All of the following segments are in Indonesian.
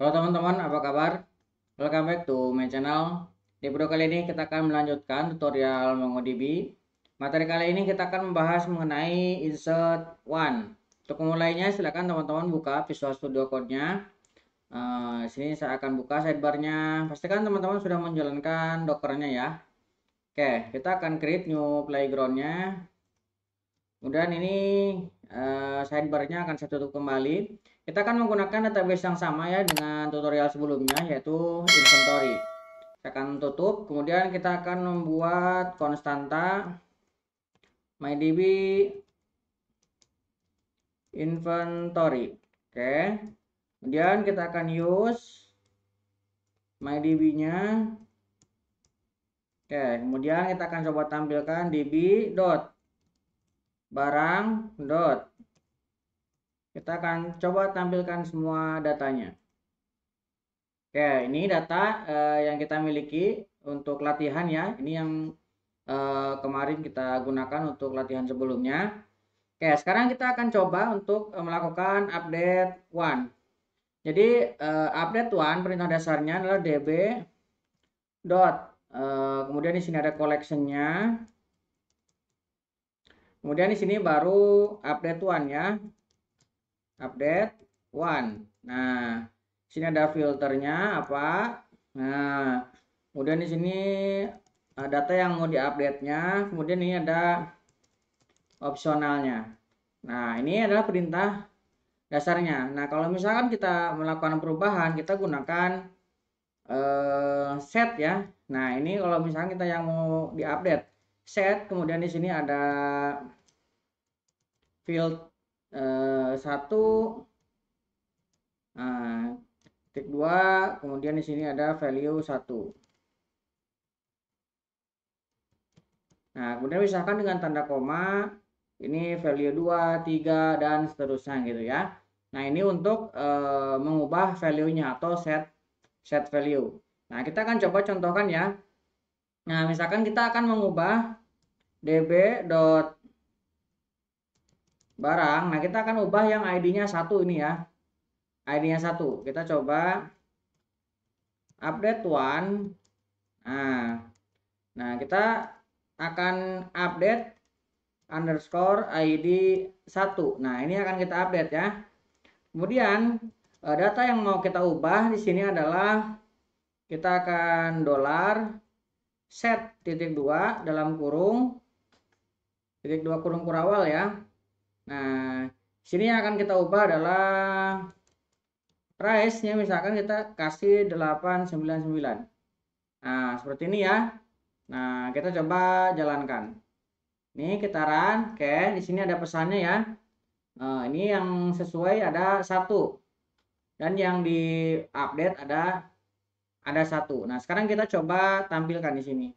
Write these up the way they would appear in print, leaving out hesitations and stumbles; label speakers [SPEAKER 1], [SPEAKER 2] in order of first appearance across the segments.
[SPEAKER 1] Halo teman-teman, apa kabar? Welcome back to my channel. Di video kali ini kita akan melanjutkan tutorial MongoDB. Materi kali ini kita akan membahas mengenai insert one. Untuk memulainya, silakan teman-teman buka Visual Studio Code-nya. Sini saya akan buka sidebar-nya. Pastikan teman-teman sudah menjalankan Docker-nya ya. Oke, kita akan create new playground-nya. Kemudian ini sidebar-nya akan saya tutup kembali. Kita akan menggunakan database yang sama ya dengan tutorial sebelumnya, yaitu inventory. Saya akan tutup, kemudian kita akan membuat konstanta mydb inventory. Oke, kemudian kita akan use mydb-nya. Oke, kemudian kita akan coba tampilkan db dot barang dot. Kita akan coba tampilkan semua datanya. Oke, ini data yang kita miliki untuk latihan ya. Ini yang kemarin kita gunakan untuk latihan sebelumnya. Oke, sekarang kita akan coba untuk melakukan update one. Jadi update one perintah dasarnya adalah db dot. Kemudian di sini ada collection-nya. Kemudian di sini baru update one ya. Update one. Nah, sini ada filternya apa. Nah, kemudian di sini data yang mau diupdate-nya. Kemudian ini ada opsionalnya. Nah, ini adalah perintah dasarnya. Nah, kalau misalkan kita melakukan perubahan, kita gunakan set ya. Nah, ini kalau misalkan kita yang mau diupdate, set. Kemudian di sini ada field 1, nah, titik 2, kemudian di sini ada value 1. Nah, kemudian misalkan dengan tanda koma, ini value 2, 3, dan seterusnya gitu ya. Nah, ini untuk mengubah value-nya atau set value. Nah, kita akan coba contohkan ya. Nah, misalkan kita akan mengubah db dot barang. Nah, kita akan ubah yang ID-nya 1 ini ya. ID-nya 1. Kita coba update one. Nah, kita akan update underscore ID 1. Nah, ini akan kita update ya. Kemudian data yang mau kita ubah di sini adalah kita akan set titik 2 dalam kurung titik 2 kurung kurawal ya. Nah, sini yang akan kita ubah adalah price-nya, misalkan kita kasih 899. Nah, seperti ini ya. Nah, kita coba jalankan. Ini kita run. Oke, di sini ada pesannya ya. Nah, ini yang sesuai ada 1 dan yang di update ada 1. Nah, sekarang kita coba tampilkan di sini.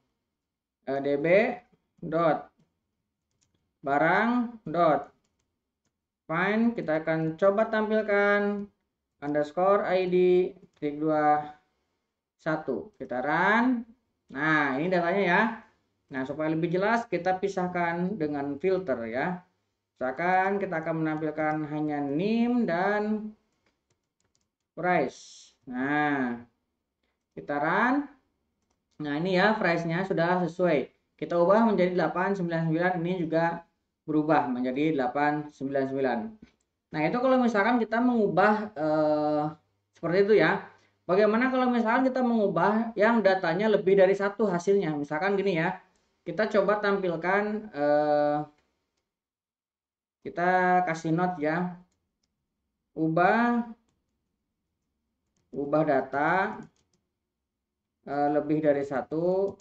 [SPEAKER 1] db dot barang dot find, kita akan coba tampilkan underscore id titik 2 1. Kita run. Nah, ini datanya ya. Nah, supaya lebih jelas kita pisahkan dengan filter ya. Misalkan kita akan menampilkan hanya name dan price. Nah, kita run. Nah, ini ya price-nya sudah sesuai. Kita ubah menjadi 899, ini juga berubah menjadi 899. Nah, itu kalau misalkan kita mengubah seperti itu ya. Bagaimana kalau misalkan kita mengubah yang datanya lebih dari 1 hasilnya? Misalkan gini ya. Kita coba tampilkan kita kasih note ya. Ubah data lebih dari 1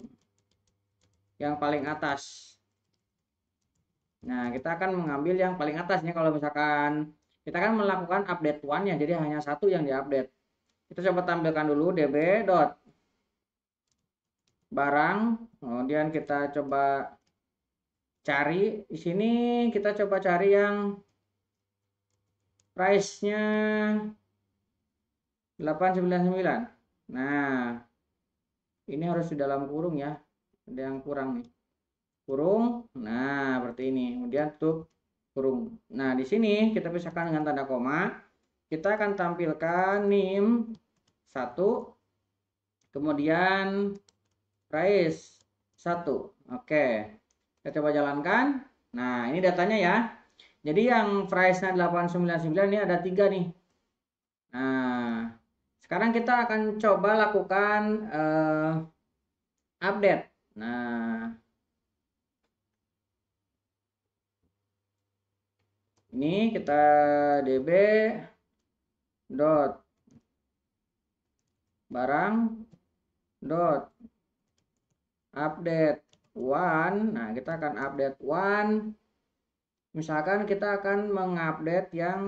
[SPEAKER 1] yang paling atas. Nah, kita akan mengambil yang paling atasnya. Kalau misalkan kita akan melakukan update one ya, jadi hanya 1 yang diupdate. Kita coba tampilkan dulu db dot barang, kemudian kita coba cari di sini, kita coba cari yang price-nya 899. Nah, ini harus di dalam kurung ya. Ada yang kurang nih. Kurung. Nah, seperti ini. Kemudian tutup kurung. Nah, di sini kita pisahkan dengan tanda koma. Kita akan tampilkan name 1, kemudian price 1. Oke, kita coba jalankan. Nah, ini datanya ya. Jadi yang price-nya 899 ini ada 3 nih. Nah, sekarang kita akan coba lakukan update. Nah, ini kita db dot barang dot update one. Nah, kita akan update one. Misalkan kita akan mengupdate yang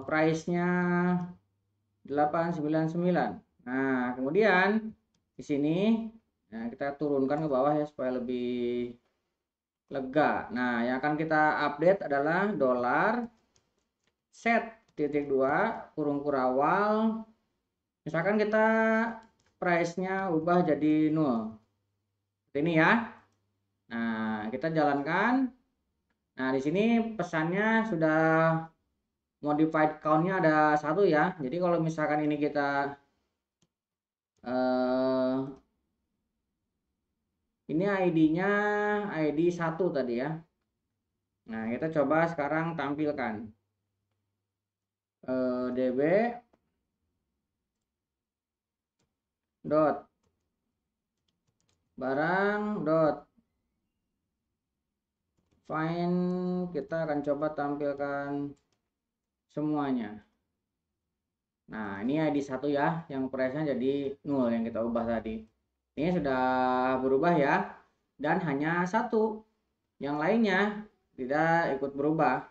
[SPEAKER 1] price-nya 899. Nah, kemudian di sini kita turunkan ke bawah ya supaya lebih lega. Nah, yang akan kita update adalah dolar set titik 2 kurung kurawal. Misalkan kita price-nya ubah jadi 0. Seperti ini ya. Nah, kita jalankan. Nah, di sini pesannya sudah modified count-nya ada 1 ya. Jadi kalau misalkan ini kita ini ID-nya ID 1 tadi ya. Nah, kita coba sekarang tampilkan db dot barang dot find. Kita akan coba tampilkan semuanya. Nah, ini ID 1 ya, yang price-nya jadi 0 yang kita ubah tadi. Ini sudah berubah ya, dan hanya 1, yang lainnya tidak ikut berubah.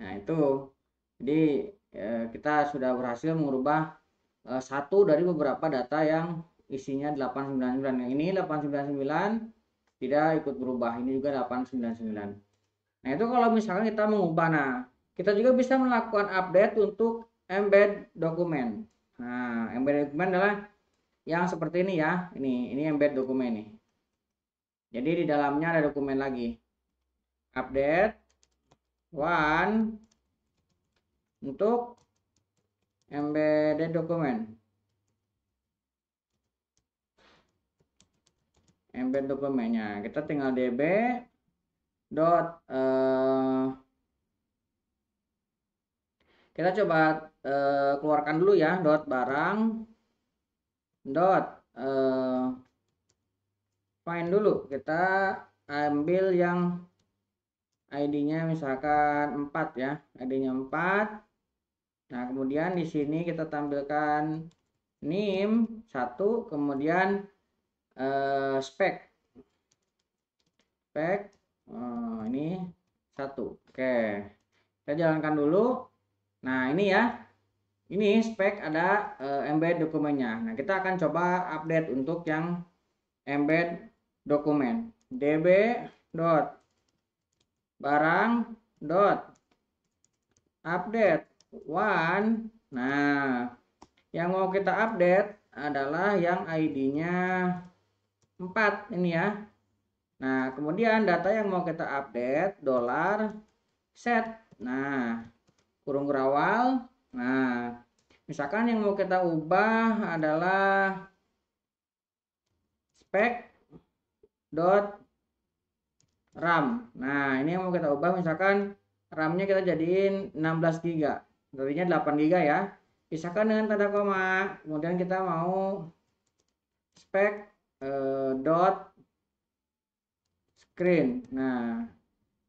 [SPEAKER 1] Nah, itu jadi kita sudah berhasil mengubah satu dari beberapa data yang isinya 899. Yang ini 899 tidak ikut berubah, ini juga 899. Nah, itu kalau misalkan kita mengubah. Nah, kita juga bisa melakukan update untuk embed dokumen. Nah, embed dokumen adalah yang seperti ini ya. Ini embed dokumen nih. Jadi di dalamnya ada dokumen lagi. Update one untuk embedded dokumen. Embed dokumennya. Kita tinggal db dot kita coba keluarkan dulu ya, dot barang dot find dulu. Kita ambil yang ID-nya misalkan 4 ya, ID-nya 4. Nah, kemudian di sini kita tampilkan name 1, kemudian spek ini 1. Oke, kita jalankan dulu. Nah, ini ya, ini spek ada embed dokumennya. Nah, kita akan coba update untuk yang embed dokumen. db dot barang dot update one. Nah, yang mau kita update adalah yang ID-nya 4 ini ya. Nah, kemudian data yang mau kita update dolar set. Nah, kurung kurawal. Nah, misalkan yang mau kita ubah adalah spek dot RAM. Nah, ini yang mau kita ubah, misalkan RAM-nya kita jadiin 16 GB. Tadinya 8 GB ya. Pisahkan dengan tanda koma. Kemudian kita mau spek dot screen. Nah,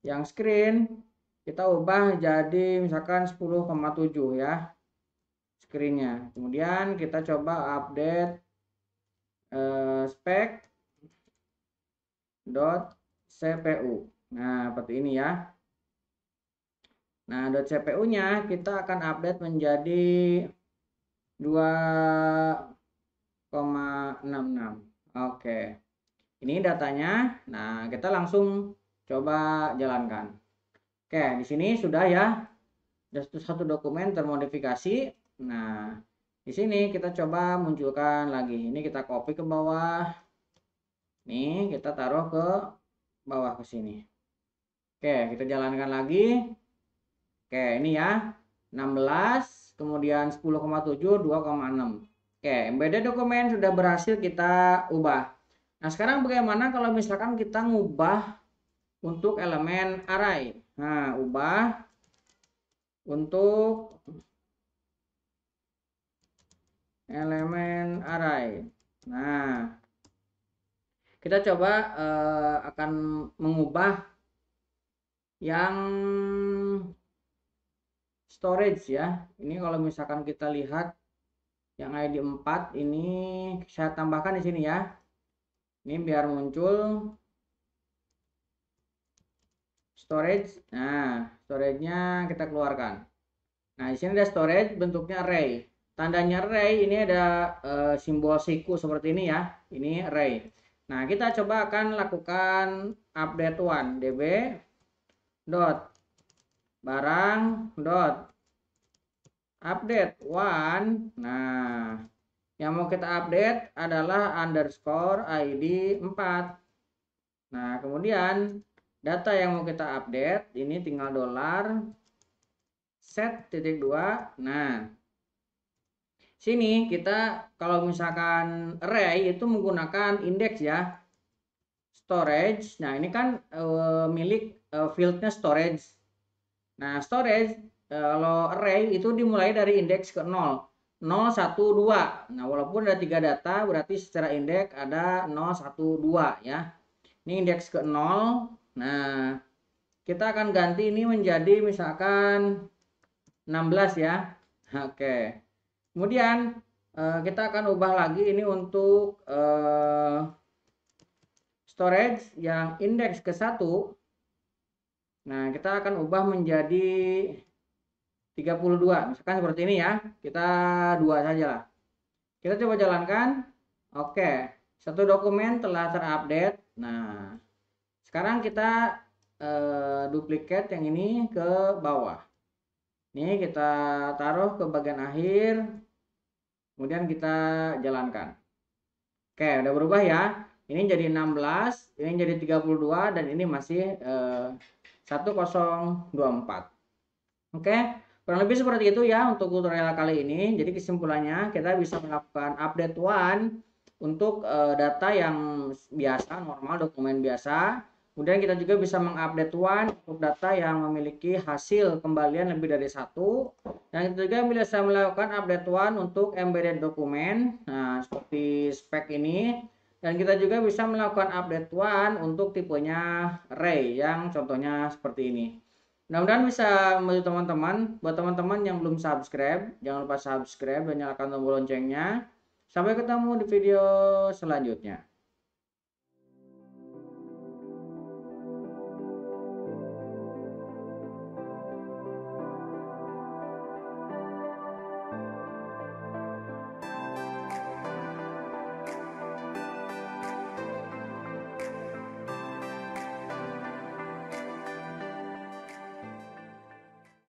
[SPEAKER 1] yang screen kita ubah jadi misalkan 10,7 ya screennya. Kemudian kita coba update spek dot cpu. Nah, seperti ini ya. Nah, .cpu nya kita akan update menjadi 2,66. Oke, ini datanya. Nah, kita langsung coba jalankan. Oke, di sini sudah ya, satu dokumen termodifikasi. Nah, di sini kita coba munculkan lagi. Ini kita copy ke bawah. Nih, kita taruh ke bawah ke sini. Oke, kita jalankan lagi. Oke, ini ya. 16, kemudian 10,7, 2,6. Oke, embedded dokumen sudah berhasil kita ubah. Nah, sekarang bagaimana kalau misalkan kita ngubah untuk elemen array? Nah, ubah untuk elemen array. Nah, kita coba akan mengubah yang storage ya. Ini kalau misalkan kita lihat yang ID 4 ini saya tambahkan di sini ya. Ini biar muncul storage. Nah, storage-nya kita keluarkan. Nah, di sini ada storage bentuknya array. Tandanya array ini ada simbol siku seperti ini ya. Ini array. Nah, kita coba akan lakukan update one db dot barang dot update one. Nah, yang mau kita update adalah underscore ID 4. Nah, kemudian data yang mau kita update ini tinggal dolar set titik 2. Nah, sini kita kalau misalkan array itu menggunakan indeks ya. Storage. Nah, ini kan milik fieldnya storage. Nah, storage kalau array itu dimulai dari indeks ke 0. 0, 1, 2. Nah, walaupun ada 3 data, berarti secara indeks ada 0, 1, 2 ya. Ini indeks ke 0. Nah, kita akan ganti ini menjadi misalkan 16 ya. Oke. Kemudian kita akan ubah lagi ini untuk storage yang indeks ke 1. Nah, kita akan ubah menjadi 32. Misalkan seperti ini ya. Kita 2 saja lah. Kita coba jalankan. Oke. Satu dokumen telah terupdate. Nah, sekarang kita duplikat yang ini ke bawah. Ini kita taruh ke bagian akhir. Kemudian kita jalankan. Oke, udah berubah ya. Ini jadi 16, ini jadi 32, dan ini masih 1024. Oke, kurang lebih seperti itu ya untuk tutorial kali ini. Jadi kesimpulannya kita bisa melakukan update one untuk data yang biasa, normal, dokumen biasa. Kemudian kita juga bisa mengupdate one untuk data yang memiliki hasil kembalian lebih dari 1. Dan kita juga bisa melakukan update one untuk embedded dokumen. Nah, seperti spek ini. Dan kita juga bisa melakukan update one untuk tipenya array yang contohnya seperti ini. Mudah-mudahan bisa membantu teman-teman. Buat teman-teman yang belum subscribe, jangan lupa subscribe dan nyalakan tombol loncengnya. Sampai ketemu di video selanjutnya.